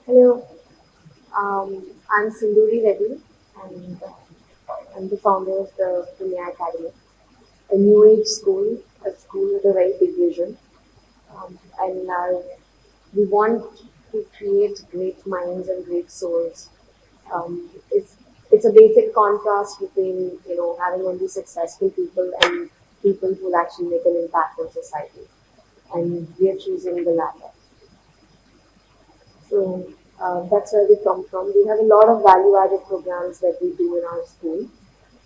Hello, I'm Sinduri Reddy, and I'm the founder of the Premia Academy, a new age school, a school with a very big vision. And we want to create great minds and great souls. It's a basic contrast between having only successful people and people who will actually make an impact on society, and we are choosing the latter. So that's where we come from. We have a lot of value-added programs that we do in our school.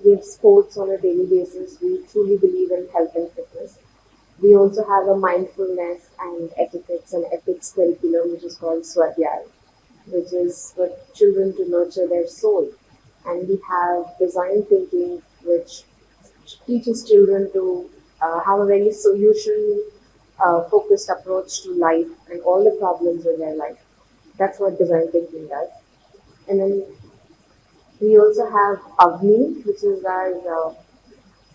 We have sports on a daily basis. We truly believe in health and fitness. We also have a mindfulness and etiquettes and ethics curriculum, which is called Swadhyay, which is for children to nurture their soul. And we have design thinking, which teaches children to have a very solution focused approach to life and all the problems in their life. That's what design thinking does. And then we also have Avni, which is our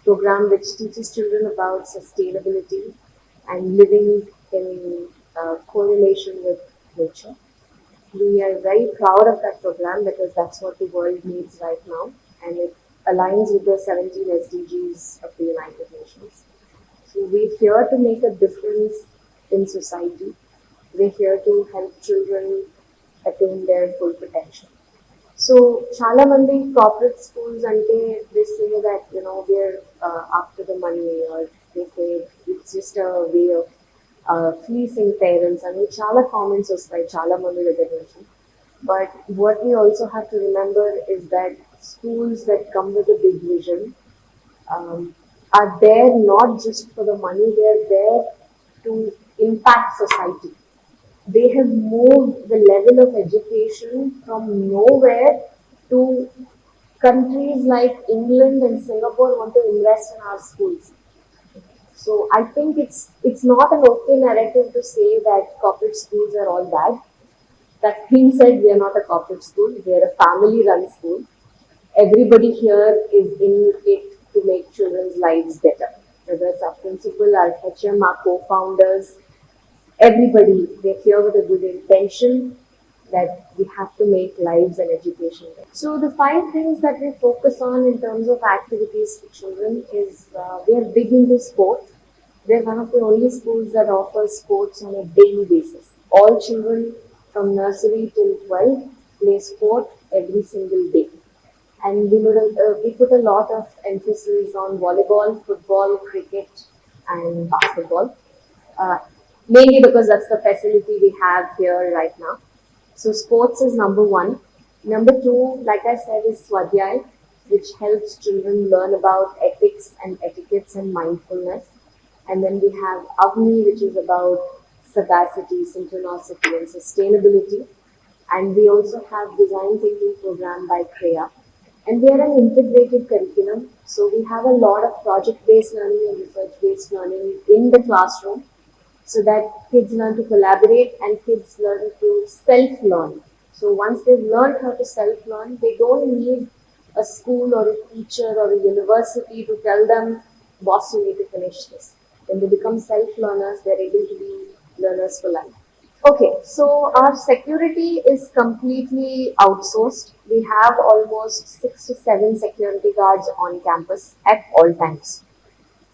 program which teaches children about sustainability and living in correlation with nature. We are very proud of that program because that's what the world needs right now, and it aligns with the 17 SDGs of the United Nations. So we're here to make a difference in society. We're here to help children attain their full potential. So చాలా మంది corporate schools అంటే they say that where after the money are they say it's just way of fleecing parents అని చాలా comments వస్తాయి చాలా మంది దగ్గర నుంచి. But what we also have to remember is that schools that come with a big vision are there not just for the money, they are there to impact society. They have moved the level of education from nowhere to countries like England and Singapore want to invest in our schools. So I think it's not an okay narrative to say that corporate schools are all bad. That being said, we are not a corporate school, we are a family run school. Everybody here is in it to make children's lives better. Whether it's our principal, our HM, our co-founders, everybody, they're here with a good intention that we have to make lives and education better. So the five things that we focus on in terms of activities for children is we are big into sport. We're one of the only schools that offers sports on a daily basis. All children from nursery till 12 play sport every single day. And we put a lot of emphasis on volleyball, football, cricket, and basketball. Uh, Mainly because that's the facility we have here right now. So sports is number one. Number two, like I said, is Swadhyay, which helps children learn about ethics and etiquettes and mindfulness. And then we have Avni, which is about sagacity, synchronicity, and sustainability. And we also have design thinking program by Kreya. And we are an integrated curriculum. So we have a lot of project-based learning and research-based learning in the classroom, so that kids learn to collaborate and kids learn to self-learn. So once they've learned how to self-learn, they don't need a school or a teacher or a university to tell them, boss, you need to finish this. When they become self-learners, they're able to be learners for life. Okay, so our security is completely outsourced. We have almost 6 to 7 security guards on campus at all times.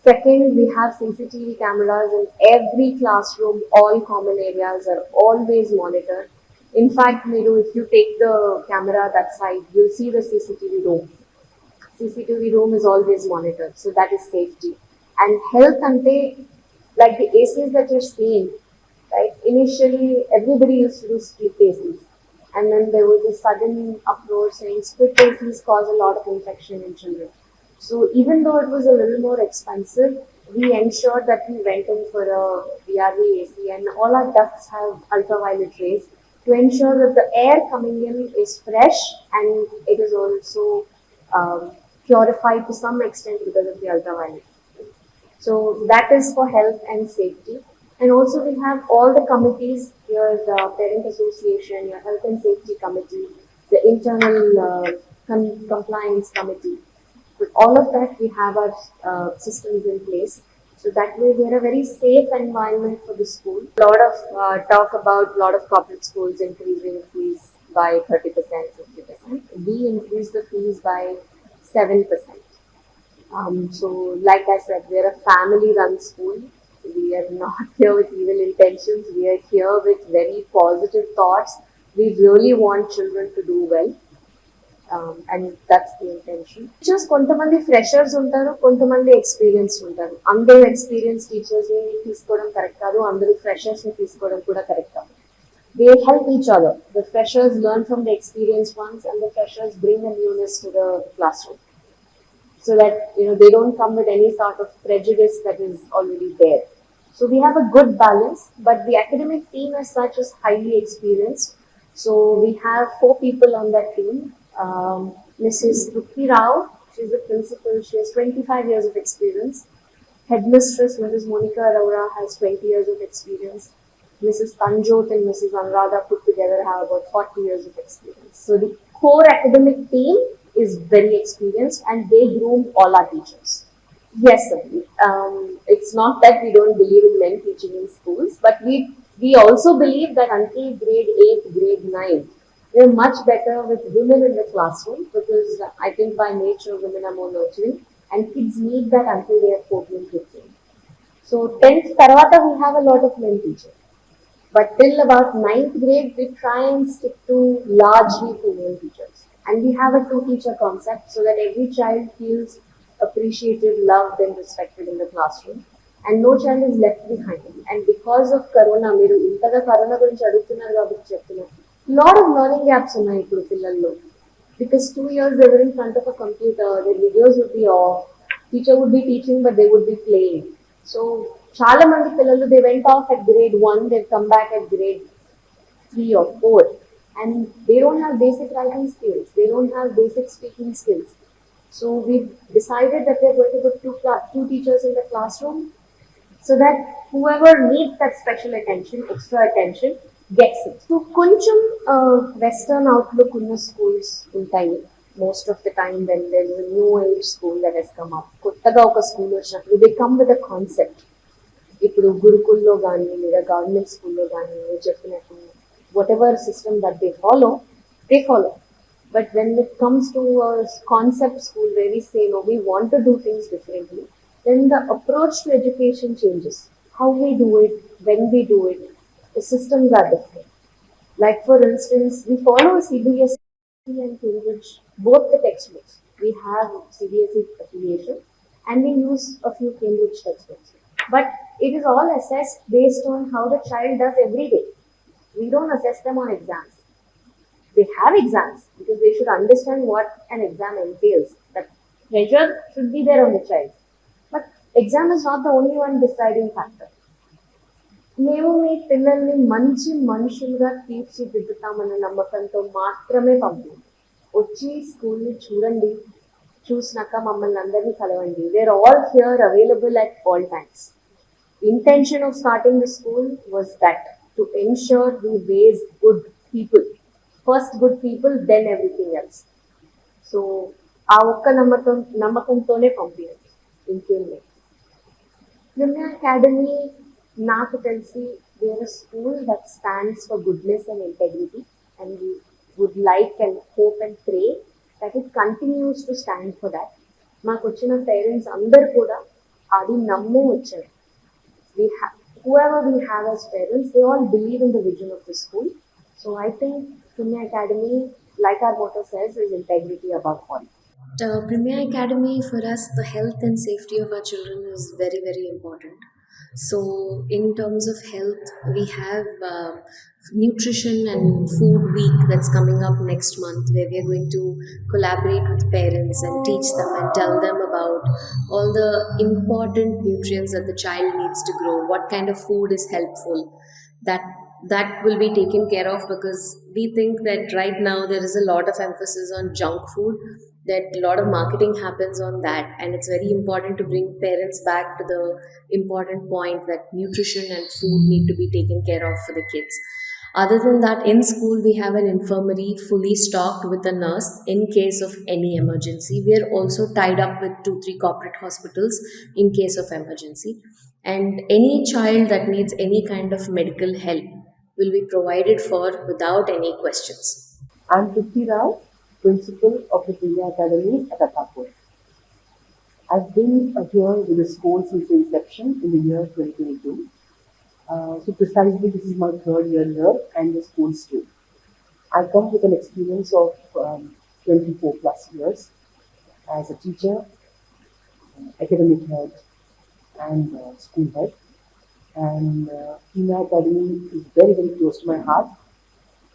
Second, we have CCTV cameras in every classroom. All common areas are always monitored. In fact, Miru, if you take the camera that side, you'll see the CCTV room. CCTV room is always monitored, so that is safety. And health ante, like the ACs that you're seeing, right? Initially, everybody used to do split ACs, and then there was a sudden uproar saying split ACs cause a lot of infection in children. So even though it was a little more expensive, we ensured that we went in for a VRV AC, and all our ducts have ultraviolet rays to ensure that the air coming in is fresh and it is also purified to some extent because of the ultraviolet. So that is for health and safety. And also we have all the committees, your parent association, your health and safety committee, the internal compliance committee. With all of that, we have our systems in place. So that way, we are a very safe environment for the school. A lot of talk about a lot of corporate schools increasing fees by 30%, 50%. We increase the fees by 7%. So, like I said, we are a family-run school. We are not here with evil intentions. We are here with very positive thoughts. We really want children to do well. And that's the intention. Teachers కొంతమంది freshers ఉంటారు, కొంతమంది experienced ఉంటారు. అందరూ experience teachers ని తీసుకోవడం correct కాదు, అందరూ freshers ని తీసుకోవడం కూడా కరెక్ట్ కాదు. They help each other. The freshers learn from the experienced ones, and the freshers bring a newness to the classroom, so that they don't come with any sort of prejudice that is already there. So we have a good balance, but the academic team as such is highly experienced. So we have 4 people on that team. Mrs. Trupti Rao, she's the principal. She has 25 years of experience. Headmistress Mrs. Monica Arora has 20 years of experience. Mrs. Tanjot and Mrs. Anuradha put together have about 40 years of experience. So the core academic team is very experienced, and they groom all our teachers. Yes, sir. It's not that we don't believe in men teaching in schools, but we also believe that until grade 8, grade 9, we're much better with women in the classroom, because I think by nature women are more nurturing, and kids need that until they are 14, 15. So 10th Taravata we have a lot of men teachers. But till about 9th grade, we try and stick to largely female teachers. And we have a two-teacher concept so that every child feels appreciated, loved, and respected in the classroom. And no child is left behind. And because of Corona, మీరు ఇంతగా corona గురించి అడుగుతున్నారు కాబట్టి చెప్తున్నారు. Lot of learning gaps ఉన్నాయి ఇప్పుడు పిల్లల్లో. Because 2 years they were in front of a computer, their videos would be off, teacher would be teaching but they would be playing. So చాలా మంది పిల్లలు they went off at grade 1, they've come back at grade 3 or 4, and they don't have basic writing skills, they don't have basic speaking skills. So we've decided that we're going to put two teachers in the classroom, so that whoever needs that special attention, extra attention, gets it. So కొంచెం western outlook ఉన్న schools ఉంటాయి. Most of the time when there is a new age school that has come up, కొత్తగా ఒక school వచ్చినప్పుడు they come with a concept. ఇప్పుడు గురుకుల్లో కానీ లేదా government స్కూల్లో కానీ చెప్పినట్టు what ever system that they follow. But when it comes to concept school where we say no, we want to do things differently, then the approach to education changes. How we do it, when we do it, the systems are different. Like for instance, we follow CBSE and Cambridge, both the textbooks. We have CBSE affiliation and we use a few Cambridge textbooks. But it is all assessed based on how the child does every day. We don't assess them on exams. They have exams because they should understand what an exam entails. That pressure should be there on the child. But exam is not the only one deciding factor. మేము మీ పిల్లల్ని మంచి మనుషులుగా తీర్చిదిద్దుతామన్న నమ్మకంతో మాత్రమే పంపించాం. వచ్చి స్కూల్ని చూడండి, చూసినాక మమ్మల్ని అందరినీ కలవండి. We're all here available at all times. Intention of starting the school was that to ensure we raise good people. First good people, then everything else. So ఆ ఒక్క నమ్మకంతోనే పంపించండి, ఇంకేం లేదు. Premia Academy, నాకు తెలిసి we are a school that stands for goodness and integrity, and we would like and hope and pray that it continues to stand for that. మాకు వచ్చిన పేరెంట్స్ అందరు కూడా అది నమ్మే వచ్చారు. Whoever we have as parents, they all believe in the vision of the school. So I think Premia Academy, like our motto says, is integrity above all. Premia Academy, for us, the health and safety of our children is very, very important. So, in terms of health, we have nutrition and food week that's coming up next month, where we are going to collaborate with parents and teach them and tell them about all the important nutrients that the child needs to grow, what kind of food is helpful. That will be taken care of, because we think that right now there is a lot of emphasis on junk food, that a lot of marketing happens on that, and it's very important to bring parents back to the important point that nutrition and food need to be taken care of for the kids. Other than that, in school, we have an infirmary fully stocked with a nurse in case of any emergency. We are also tied up with 2, 3 corporate hospitals in case of emergency. And any child that needs any kind of medical help will be provided for without any questions. I'm Tripti Rao, Principal of the Premia Academy at Attapur. I've been here with the school since inception in the year 2022. So precisely this is my third year here and the school's too. I come with an experience of 24 plus years as a teacher, academic head and school head. And Premia Academy is very, very close to my heart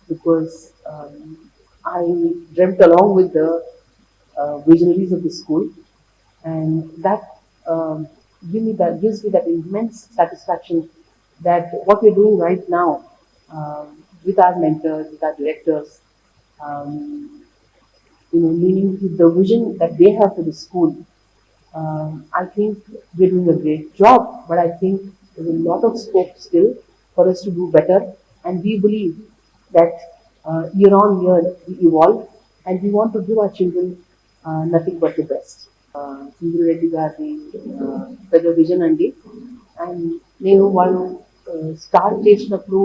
because I dreamt along with the visionaries of the school, and that gives me that immense satisfaction that what we're doing right now with our mentors, with our directors, um, meaning the vision that they have for the school. I think we're doing a great job, but I think there's a lot of scope still for us to do better. And we believe that year on year we evolve and we want to give our children nothing but the best. Sundar Reddy గారి పెద్ద vision అండి. And నేను వాళ్ళు start చేసినప్పుడు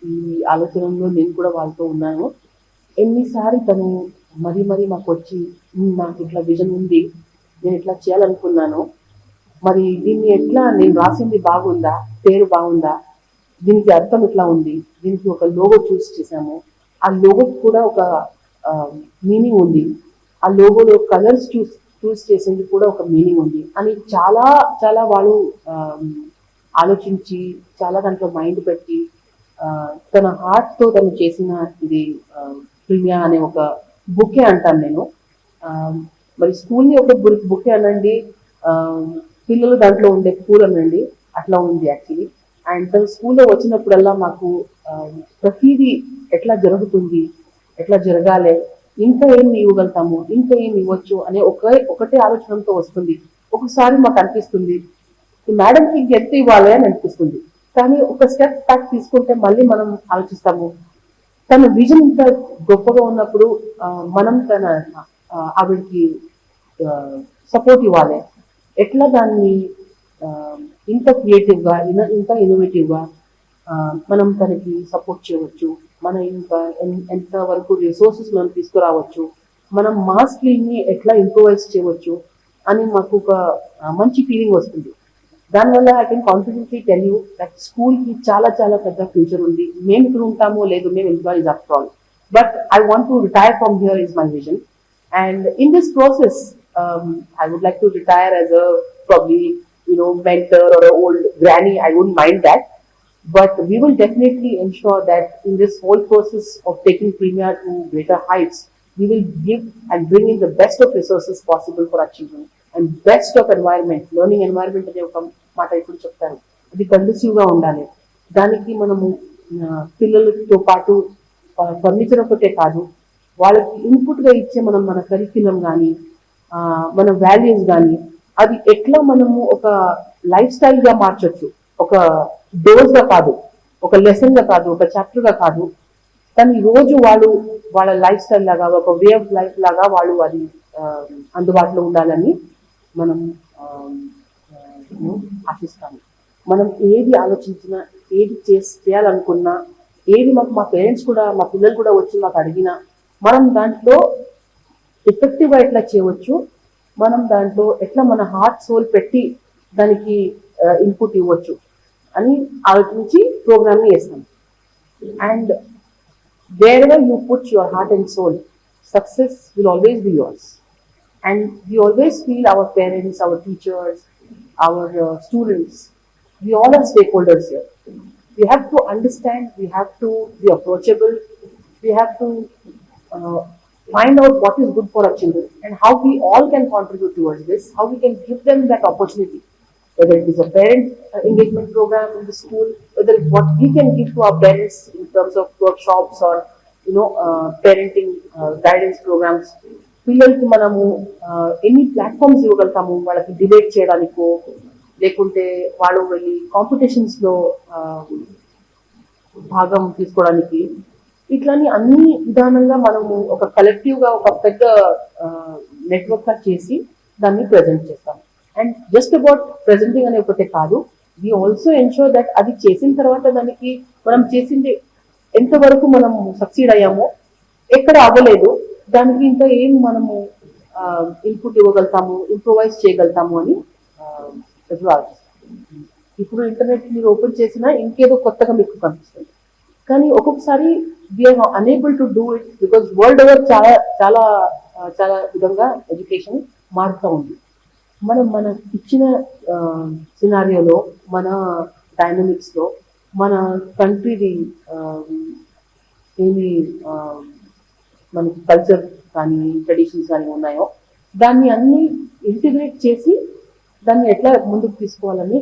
ఈ ఆలోచనలో నేను కూడా వాళ్ళతో ఉన్నాను. ఎన్నిసార్లు తను మరీ మరీ మాకు వచ్చి నాకు ఇట్లా విజన్ ఉంది, నేను ఇట్లా చేయాలనుకున్నాను, మరి దీన్ని ఎట్లా నేను రాసింది బాగుందా, పేరు బాగుందా, దీనికి అర్థం ఇట్లా ఉంది, దీనికి ఒక లోగో చూస్ చేసాము, ఆ లోగోకి కూడా ఒక మీనింగ్ ఉంది, ఆ లోగోలో కలర్స్ చూస్ చేసింది కూడా ఒక మీనింగ్ ఉంది అని చాలా చాలా వాళ్ళు ఆలోచించి చాలా దాంట్లో మైండ్ పెట్టి తన హార్ట్తో తను చేసిన ఇది ప్రిమియా అనే ఒక బుకే అంటాను నేను. మరి స్కూల్ని ఒక బుకే అనండి, పిల్లలు దాంట్లో ఉండే పూలు అనండి, అట్లా ఉంది యాక్చువల్లీ. అండ్ తను స్కూల్లో వచ్చినప్పుడల్లా మాకు ప్రతిదీ ఎట్లా జరుగుతుంది, ఎట్లా జరగాలి, ఇంకా ఏం ఇవ్వగలుగుతాము, ఇంకా ఏం ఇవ్వచ్చు అనే ఒకటే ఆలోచనతో వస్తుంది. ఒకసారి మాకు అనిపిస్తుంది మేడంకి ఇంకెంత ఇవ్వాలి అని అనిపిస్తుంది, కానీ ఒక స్టెప్ బ్యాక్ తీసుకుంటే మళ్ళీ మనం ఆలోచిస్తాము తన విజన్ ఇంత గొప్పగా ఉన్నప్పుడు మనం తన ఆవిడకి సపోర్ట్ ఇవ్వాలి, ఎట్లా దాన్ని ఇంత క్రియేటివ్గా ఇంత ఇన్నోవేటివ్గా మనం తనకి సపోర్ట్ చేయవచ్చు, మనం ఇంకా ఎంత వరకు రిసోర్సెస్ మనం తీసుకురావచ్చు, మనం మా స్కిల్ని ఎట్లా ఇంప్రూవైజ్ చేయవచ్చు అని మాకు ఒక మంచి ఫీలింగ్ వస్తుంది. దానివల్ల I can confidently tell you that స్కూల్కి చాలా చాలా పెద్ద ఫ్యూచర్ ఉంది. మేము ఇక్కడ ఉంటామో లేదు, మేము employees after all, but I want to retire from here is my vision. And in this process, I would like to retire as a probably mentor or an old granny. I wouldn't mind that, but we will definitely ensure that in this whole process of taking Premia to greater heights, we will give and bring in the best of resources possible for our children and best of environment, learning environment అనే ఒక మాట ఇప్పుడు చెప్తారు, అది కండ్యూసివ్గా ఉండాలి. దానికి మనము పిల్లలతో పాటు ఫర్నిచర్ ఒకటే కాదు, వాళ్ళకి ఇన్పుట్గా ఇచ్చే మన కరిక్యులం కానీ మన వాల్యూస్ కానీ అది ఎట్లా మనము ఒక లైఫ్ స్టైల్గా మార్చొచ్చు, ఒక డోస్గా కాదు, ఒక లెసన్గా కాదు, ఒక చాప్టర్గా కాదు, కానీ రోజు వాళ్ళ లైఫ్ స్టైల్ లాగా ఒక వే ఆఫ్ లైఫ్ లాగా వాళ్ళు అది అందుబాటులో ఉండాలని మనం ఆశిస్తాము. మనం ఏది ఆలోచించినా, ఏది చేయాలనుకున్నా, ఏది మా పేరెంట్స్ కూడా మా పిల్లలు కూడా వచ్చి మాకు అడిగినా మనం దాంట్లో ఎఫెక్టివ్గా ఎట్లా చేయవచ్చు, మనం దాంట్లో ఎట్లా మన హార్ట్ సోల్ పెట్టి దానికి ఇన్పుట్ ఇవ్వచ్చు అని ఆలోచించి ప్రోగ్రామ్ని వేస్తాం. And wherever you put your heart and soul, success will always be yours. And we always feel our parents, our teachers, our students, we all are stakeholders here. We have to understand, we have to be approachable, we have to find out what is good for our children and how we all can contribute towards this, how we can give them that opportunity, whether it is a parent engagement program in the school, whether it's what we can give to our parents in terms of workshops or parenting guidance programs. పిల్లలకి మనము ఎన్ని platforms ఇవ్వగలుగుతాము, వాళ్ళకి debate చేయడానికో లేకుంటే వాళ్ళు వెళ్ళి కాంపిటీషన్స్లో భాగం తీసుకోవడానికి, ఇట్లాని అన్ని విధానంగా మనము ఒక కలెక్టివ్గా ఒక పెద్ద నెట్వర్క్గా చేసి దాన్ని ప్రజెంట్ చేస్తాం. అండ్ జస్ట్ అబౌట్ ప్రజెంటింగ్ అనే ఒకటే కాదు, వి ఆల్సో ఎన్షూర్ దట్ అది చేసిన తర్వాత దానికి మనం చేసింది ఎంతవరకు మనము సక్సీడ్ అయ్యామో, ఎక్కడ అవ్వలేదు, దానికి ఇంకా ఏం మనము ఇన్పుట్ ఇవ్వగలుగుతాము, ఇంప్రూవైజ్ చేయగలుగుతాము అని ఎప్పుడు ఆలోచిస్తాం. ఇప్పుడు ఇంటర్నెట్ మీరు ఓపెన్ చేసినా ఇంకేదో కొత్తగా మీకు కనిపిస్తుంది, కానీ ఒక్కొక్కసారి we are unable to do it because world over చాలా చాలా చాలా విధంగా ఎడ్యుకేషన్ మారుతూ ఉంది. మనం మన ఇచ్చిన సినారియోలో, మన డైనమిక్స్లో, మన కంట్రీది ఏమి మనకి కల్చర్ కానీ ట్రెడిషన్స్ కానీ ఉన్నాయో దాన్ని అన్ని ఇంటిగ్రేట్ చేసి దాన్ని ఎట్లా ముందుకు తీసుకోవాలని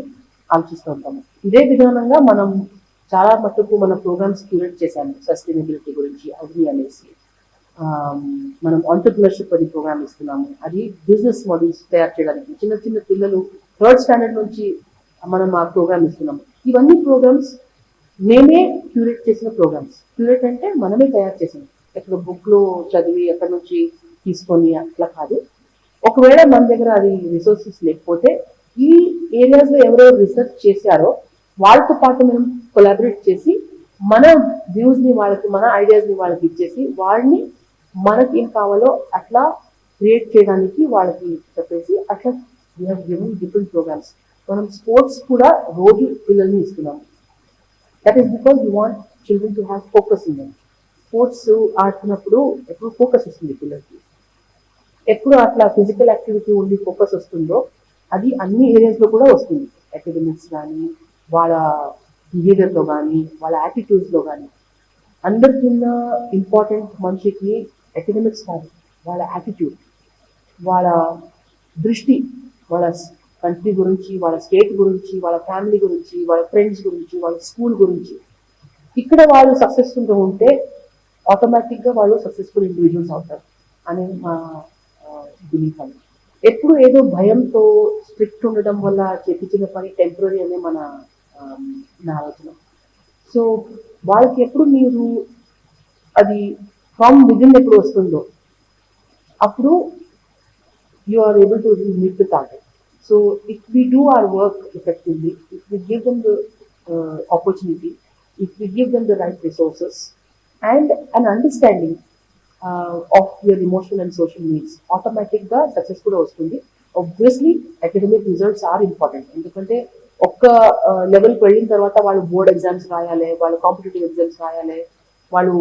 ఆలోచిస్తూ ఉంటాము. ఇదే విధానంగా మనం చాలా మట్టుకు మన ప్రోగ్రామ్స్ క్యూరేట్ చేశాము సస్టైనబిలిటీ గురించి అగ్ని అనేసి. మనం ఆంటర్ప్రినర్షిప్ అని ప్రోగ్రామ్ ఇస్తున్నాము, అది బిజినెస్ మోడల్స్ తయారు చేయడానికి చిన్న చిన్న పిల్లలు 3rd స్టాండర్డ్ నుంచి మనం ఆ ప్రోగ్రామ్ ఇస్తున్నాము. ఇవన్నీ ప్రోగ్రామ్స్ మేమే క్యూరేట్ చేసిన ప్రోగ్రామ్స్. క్యూరేట్ అంటే మనమే తయారు చేసాం, ఎక్కడ బుక్లో చదివి ఎక్కడి నుంచి తీసుకొని అట్లా కాదు. ఒకవేళ మన దగ్గర అది రిసోర్సెస్ లేకపోతే ఈ ఏరియాస్లో ఎవరెవరు రీసెర్చ్ చేశారో వాళ్ళతో పాటు మనం కొలాబరేట్ చేసి మన వ్యూస్ని వాళ్ళకి, మన ఐడియాస్ని వాళ్ళకి ఇచ్చేసి వాళ్ళని మనకి ఏం కావాలో అట్లా క్రియేట్ చేయడానికి వాళ్ళకి చెప్పేసి అట్లా we have given different programmes. మనం స్పోర్ట్స్ కూడా రోజు పిల్లల్ని ఇస్తున్నాము. That is because you want children to have focus in them. Sports ఆడుతున్నప్పుడు ఎప్పుడు ఫోకస్ వస్తుంది పిల్లలకి, ఎప్పుడు అట్లా ఫిజికల్ యాక్టివిటీ ఉండి ఫోకస్ వస్తుందో అది అన్ని ఏరియాస్లో కూడా వస్తుంది. అకాడమిక్స్ కానీ, వాళ్ళ బిహేవియర్లో కానీ, వాళ్ళ యాటిట్యూడ్స్లో కానీ. అందరికన్నా ఇంపార్టెంట్ మనిషికి అకాడమిక్స్ కాదు, వాళ్ళ యాటిట్యూడ్, వాళ్ళ దృష్టి, వాళ్ళ కంట్రీ గురించి, వాళ్ళ స్టేట్ గురించి, వాళ్ళ ఫ్యామిలీ గురించి, వాళ్ళ ఫ్రెండ్స్ గురించి, వాళ్ళ స్కూల్ గురించి. ఇక్కడ వాళ్ళు సక్సెస్ఫుల్గా ఉంటే ఆటోమేటిక్గా వాళ్ళు సక్సెస్ఫుల్ ఇండివిజువల్స్ అవుతారు అనే మా బిలీఫ్ అని. ఎప్పుడు ఏదో భయంతో స్ట్రిక్ట్ ఉండడం వల్ల చేపించిన పని టెంపరీ అనే నా ఆలోచన. సో వాళ్ళకి ఎప్పుడు మీరు అది ఫ్రమ్ విదిన్ ఎప్పుడు వస్తుందో అప్పుడు you are able to meet the target. So if we do our work effectively, if we give them the opportunity, if we give them the right resources and an understanding of their emotional and social needs, automatic ga successful vastundi. Obviously academic results are important, ఎందుకంటే ఒక్క లెవెల్కి వెళ్ళిన తర్వాత వాళ్ళు board exams రాయాలి, వాళ్ళు competitive exams రాయాలి, వాళ్ళు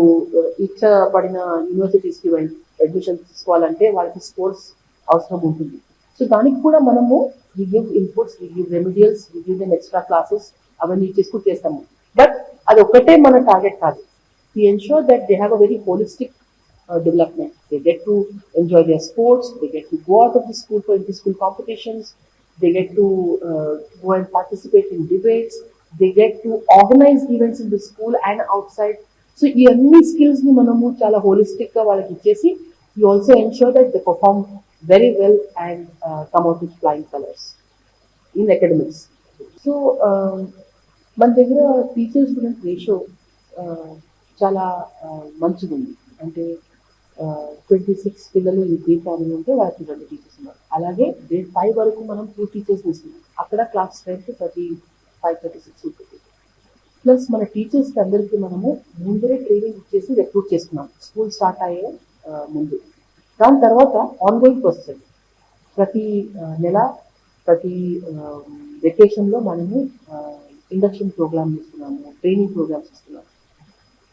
ఇష్టపడిన యూనివర్సిటీస్కి వెళ్ళి అడ్మిషన్ తీసుకోవాలంటే వాళ్ళకి స్కోర్స్ అవసరం ఉంటుంది. సో దానికి కూడా మనము we give inputs, we give remedials, we give them extra classes, అవన్నీ చేసుకుంటూ చేస్తాము. బట్ అది ఒక్కటే మన టార్గెట్ కాదు. We ensure that they have a very holistic development. They get to enjoy their sports, they get to go out of the school for inter-school competitions, they get to go and participate in debates, they get to organize events in the school and outside. So ఈ అన్ని స్కిల్స్ని మనము చాలా హోలిస్టిక్గా వాళ్ళకి ఇచ్చేసి we also ensure that they perform very well and come out with flying colors in academics. So మన దగ్గర teacher student ratio చాలా మంచిగా ఉంది. అంటే 26 పిల్లలు ఈ గ్రేడ్ ఫ్యామిలీ ఉంటే వాళ్ళకి 2 టీచర్స్ ఉన్నారు. అలాగే గ్రేడ్ 5 వరకు మనం 2 టీచర్స్ ఇస్తున్నాం. అక్కడ క్లాస్ స్ట్రెంత్ 35-36 ఉంటుంది. ప్లస్ మన టీచర్స్కి అందరికీ మనము ముందరే ట్రైనింగ్ ఇచ్చేసి రిక్రూట్ చేస్తున్నాం స్కూల్ స్టార్ట్ అయ్యే ముందు. దాని తర్వాత ఆన్గోయింగ్ ప్రాసెస్, ప్రతి నెల ప్రతి వెకేషన్లో మనము ఇండక్షన్ ప్రోగ్రామ్ ఇస్తున్నాము, ట్రైనింగ్ ప్రోగ్రామ్స్ ఇస్తున్నాము.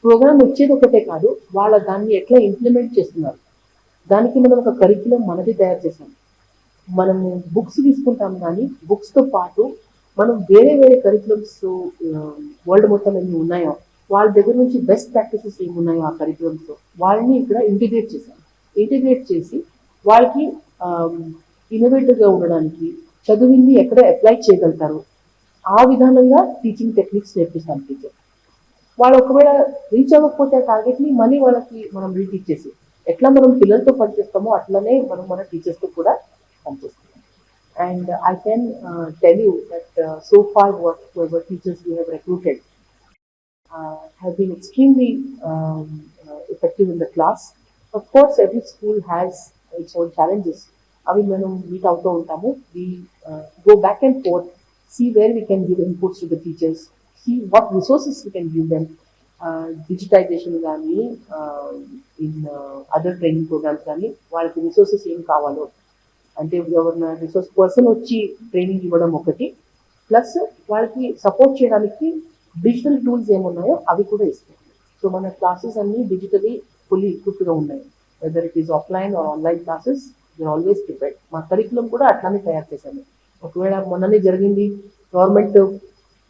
ప్రోగ్రామ్ వచ్చేది ఒకటే కాదు, వాళ్ళ దాన్ని ఎట్లా ఇంప్లిమెంట్ చేస్తున్నారు దానికి మనం ఒక కరిక్యులం మనది తయారు చేసాం. మనము బుక్స్ తీసుకుంటాం, కానీ బుక్స్తో పాటు మనం వేరే వేరే కరిక్యులమ్స్ వరల్డ్ మొత్తం ఎన్ని ఉన్నాయో వాళ్ళ దగ్గర నుంచి బెస్ట్ ప్రాక్టీసెస్ ఏమి ఉన్నాయో ఆ కరిక్యులమ్స్తో వాళ్ళని ఇక్కడ ఇంటిగ్రేట్ చేసాం. ఇంటిగ్రేట్ చేసి వాళ్ళకి ఇన్నోవేటివ్గా ఉండడానికి, చదివింది ఎక్కడ అప్లై చేయగలుగుతారు ఆ విధానంగా టీచింగ్ టెక్నిక్స్ నేర్పిస్తాం టీచర్. వాళ్ళు ఒకవేళ రీచ్ అవ్వకపోతే టార్గెట్ని మళ్ళీ వాళ్ళకి మనం రీటీచ్ చేసి ఎట్లా మనం పిల్లలతో పనిచేస్తామో అట్లనే మనం మన టీచర్స్తో కూడా పనిచేస్తాం. And I can tell you that so far whatever teachers we have recruited have been extremely effective in the class. Of course, every school has its own challenges. అవి మనం మీట్ అవుతూ ఉంటాము. We go back and forth, see where we can give inputs to the teachers, see what resources we can give them. Digitization కానీ in other training programmes కానీ వాళ్ళకి resources ఏం కావాలో, అంటే ఎవరైనా రిసోర్స్ పర్సన్ వచ్చి ట్రైనింగ్ ఇవ్వడం ఒకటి, ప్లస్ వాళ్ళకి సపోర్ట్ చేయడానికి డిజిటల్ టూల్స్ ఏమున్నాయో అవి కూడా ఇస్తాయి. సో మన క్లాసెస్ అన్ని డిజిటలీ ఫుల్లీ ఎక్విప్డ్గా ఉన్నాయి. Whether it is offline or online classes, you're always prepared. మా కరికులం కూడా అట్లానే తయారు చేశాను. ఒకవేళ మొన్ననే జరిగింది, గవర్నమెంట్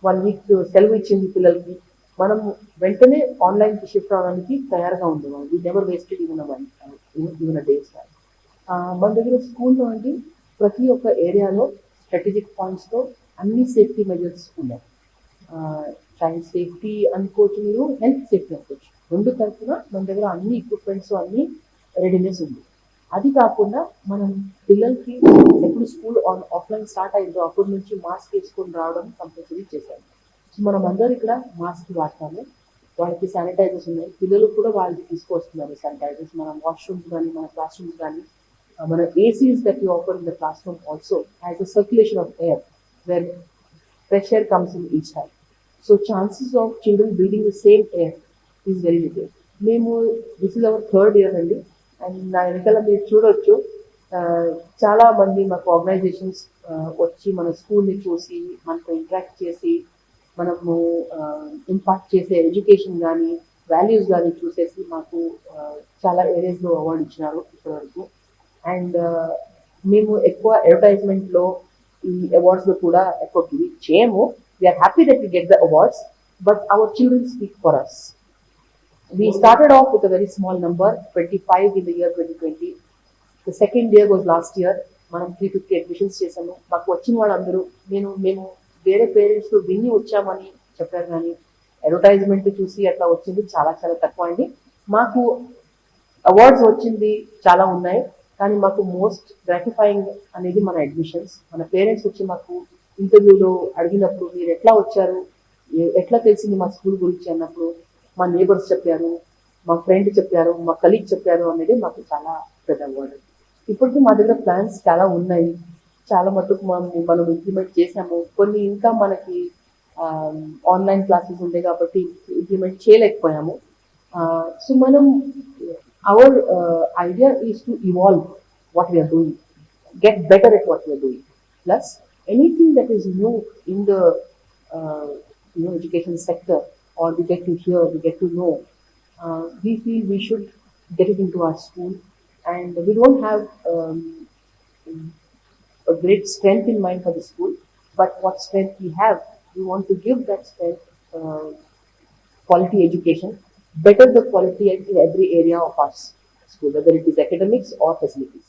1 వీక్ సెలవు ఇచ్చింది పిల్లలకి, మనం వెంటనే ఆన్లైన్కి షిఫ్ట్ అవడానికి తయారుగా ఉండేవాళ్ళం. We never wasted even days. మన దగ్గర స్కూల్లో అంటే ప్రతి ఒక్క ఏరియాలో స్ట్రాటజిక్ పాయింట్స్తో అన్ని సేఫ్టీ మెజర్స్ ఉన్నాయి. చైల్డ్ సేఫ్టీ అనుకోవచ్చు, మీరు హెల్త్ సేఫ్టీ అనుకోవచ్చు. రెండు తరఫున మన దగ్గర అన్ని ఎక్విప్మెంట్స్ అన్ని రెడీనెస్ ఉంది. అది కాకుండా మనం పిల్లలకి ఎప్పుడు స్కూల్ ఆఫ్లైన్ స్టార్ట్ అయిందో అప్పటి నుంచి మాస్క్ వేసుకొని రావడం కంపల్సరీ చేశాము. సో మనం అందరూ ఇక్కడ మాస్క్ వాడతాము. వాళ్ళకి శానిటైజర్స్ ఉన్నాయి, పిల్లలు కూడా వాళ్ళు తీసుకొస్తున్నారు శానిటైజర్స్. మన వాష్రూమ్స్ కానీ మన క్లాస్ రూమ్స్ కానీ, మన ACs that you offer in the classroom also has a circulation of air where fresh air comes in each time. So chances of children breathing the same air is very little. మేము this is our 3rd year అండి. And నా వెనకాల మీరు చూడొచ్చు, చాలా మంది మాకు organisations వచ్చి మన స్కూల్ని చూసి మనతో ఇంటరాక్ట్ చేసి మనము ఇంపాక్ట్ చేసే ఎడ్యుకేషన్ కానీ వాల్యూస్ కానీ చూసేసి మాకు చాలా ఏరియాస్లో అవార్డు ఇచ్చినారు ఇప్పటివరకు. అండ్ మేము ఎక్కువ అడ్వర్టైజ్మెంట్లో ఈ అవార్డ్స్లో కూడా ఎక్కువ గివ్ చేయము. We are happy that we get the awards, but our children speak for us. We started off with a very small number, 25 in the year 2020. The second year was last year. మనం 350 admissions చేసాము. మాకు వచ్చిన వాళ్ళందరూ మేము వేరే పేరెంట్స్తో విని వచ్చామని చెప్పారు, కానీ అడ్వర్టైజ్మెంట్ చూసి అట్లా వచ్చింది చాలా చాలా తక్కువ అండి. మాకు అవార్డ్స్ వచ్చింది చాలా ఉన్నాయి, కానీ మాకు మోస్ట్ గ్రాటిఫైయింగ్ అనేది మన అడ్మిషన్స్. మన పేరెంట్స్ వచ్చి మాకు ఇంటర్వ్యూలో అడిగినప్పుడు మీరు ఎట్లా వచ్చారు, ఎట్లా తెలిసింది మా స్కూల్ గురించి అన్నప్పుడు, మా నేబర్స్ చెప్పారు, మా ఫ్రెండ్ చెప్పారు, మా కలీగ్ చెప్పారు అనేది మాకు చాలా పెద్ద అవార్డు. ఇప్పటికీ మా దగ్గర ప్లాన్స్ చాలా ఉన్నాయి, చాలా మటుకు మనం ఇంప్లిమెంట్ చేసాము. కొన్ని ఇంకా మనకి ఆన్లైన్ క్లాసెస్ ఉండే కాబట్టి ఇంప్లిమెంట్ చేయలేకపోయాము. సో మనం our idea is to evolve what we are doing, get better at what we are doing. Plus, anything that is new in the education sector, or we get to hear, we get to know, we feel we should get it into our school. And we don't have a great strength in mind for the school, but what strength we have, we want to give that strength, quality education, better the quality in every area of our school, whether it is academics or facilities.